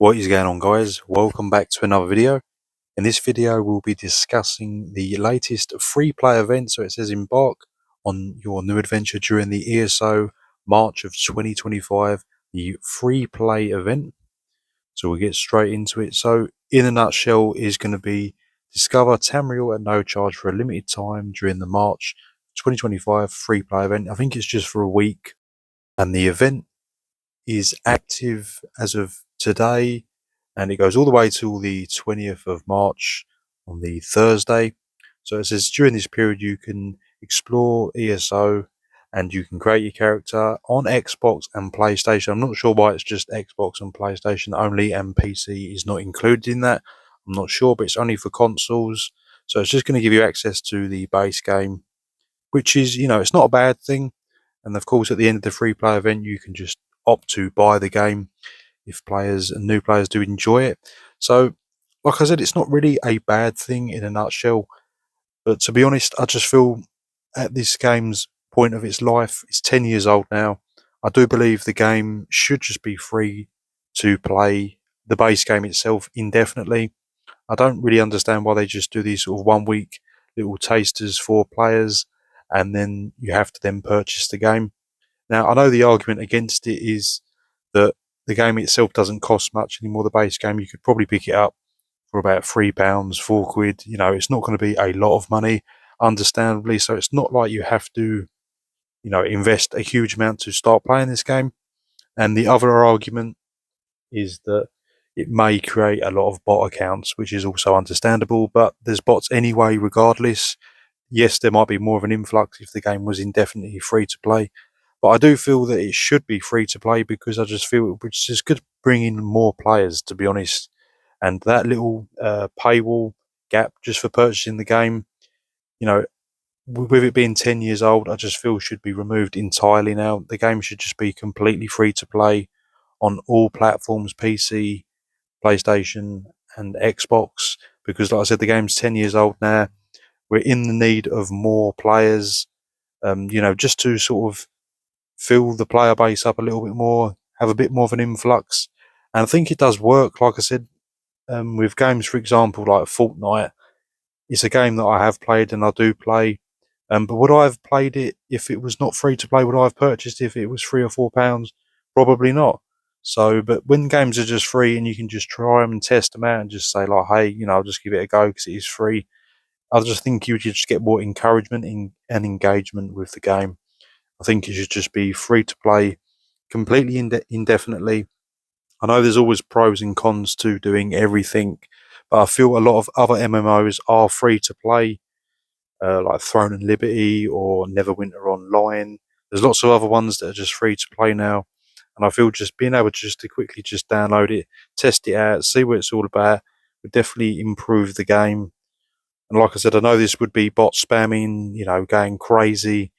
What is going on, guys? Welcome back to another video. In this video we'll be discussing the latest free play event. So it says embark on your new adventure during the ESO March of 2025, the free play event. So we'll get straight into it. So in a nutshell is going to be discover Tamriel at no charge for a limited time during the March 2025 free play event. I think it's just for a week, and the event is active as of today, and it goes all the way till the 20th of March on the Thursday. So it says during this period you can explore ESO and you can create your character on Xbox and PlayStation. I'm not sure why it's just Xbox and PlayStation only and PC is not included in that. I'm not sure, but it's only for consoles. So it's just going to give you access to the base game, which is, it's not a bad thing. And of course, at the end of the free play event, you can just opt to buy the game if players and new players do enjoy it. So, like I said, it's not really a bad thing in a nutshell. But to be honest, I just feel at this game's point of its life, it's 10 years old now. I do believe the game should just be free to play the base game itself indefinitely. I don't really understand why they just do these sort of 1 week little tasters for players and then you have to then purchase the game. Now, I know the argument against it is that the game itself doesn't cost much anymore. The base game, you could probably pick it up for about £3, £4. It's not going to be a lot of money, understandably. So it's not like you have to, invest a huge amount to start playing this game. And the other argument is that it may create a lot of bot accounts, which is also understandable. But there's bots anyway, regardless. Yes, there might be more of an influx if the game was indefinitely free to play. But I do feel that it should be free to play because I just feel it's just good bring in more players, to be honest. And that little paywall gap just for purchasing the game, with it being 10 years old, I just feel should be removed entirely now. The game should just be completely free to play on all platforms, PC, PlayStation and Xbox, because like I said, the game's 10 years old now. We're in the need of more players, just to sort of fill the player base up a little bit more, have a bit more of an influx. And I think it does work, like I said, with games, for example, like Fortnite. It's a game that I have played and I do play. But would I have played it if it was not free to play? Would I have purchased it if it was £3 or £4? Probably not. So, but when games are just free and you can just try them and test them out and just say like, hey, I'll just give it a go because it is free. I just think you would just get more encouragement and engagement with the game. I think it should just be free to play completely indefinitely. I know there's always pros and cons to doing everything, but I feel a lot of other MMOs are free to play, like Throne and Liberty or Neverwinter Online. There's lots of other ones that are just free to play now. And I feel just being able just to quickly just download it, test it out, see what it's all about, would definitely improve the game. And like I said, I know this would be bot spamming, going crazy,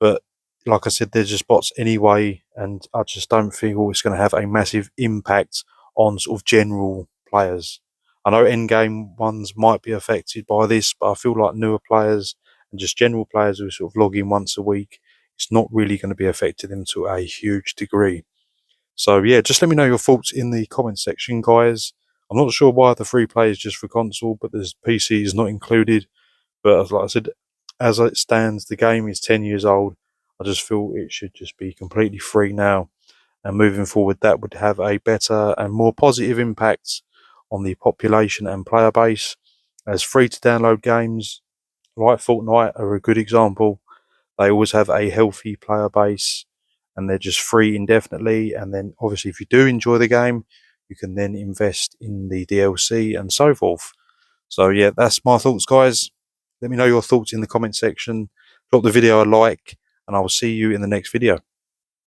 but like I said, they're just bots anyway, and I just don't feel it's going to have a massive impact on sort of general players. I know endgame ones might be affected by this, but I feel like newer players and just general players who sort of log in once a week, it's not really going to be affecting them to a huge degree. So yeah, just let me know your thoughts in the comments section, guys. I'm not sure why the free play is just for console, but there's PC is not included. But like I said, as it stands, the game is 10 years old. I just feel it should just be completely free now. And moving forward, that would have a better and more positive impact on the population and player base. As free to download games like Fortnite are a good example. They always have a healthy player base and they're just free indefinitely. And then obviously if you do enjoy the game, you can then invest in the DLC and so forth. So yeah, that's my thoughts, guys. Let me know your thoughts in the comment section. Drop the video a like and I will see you in the next video.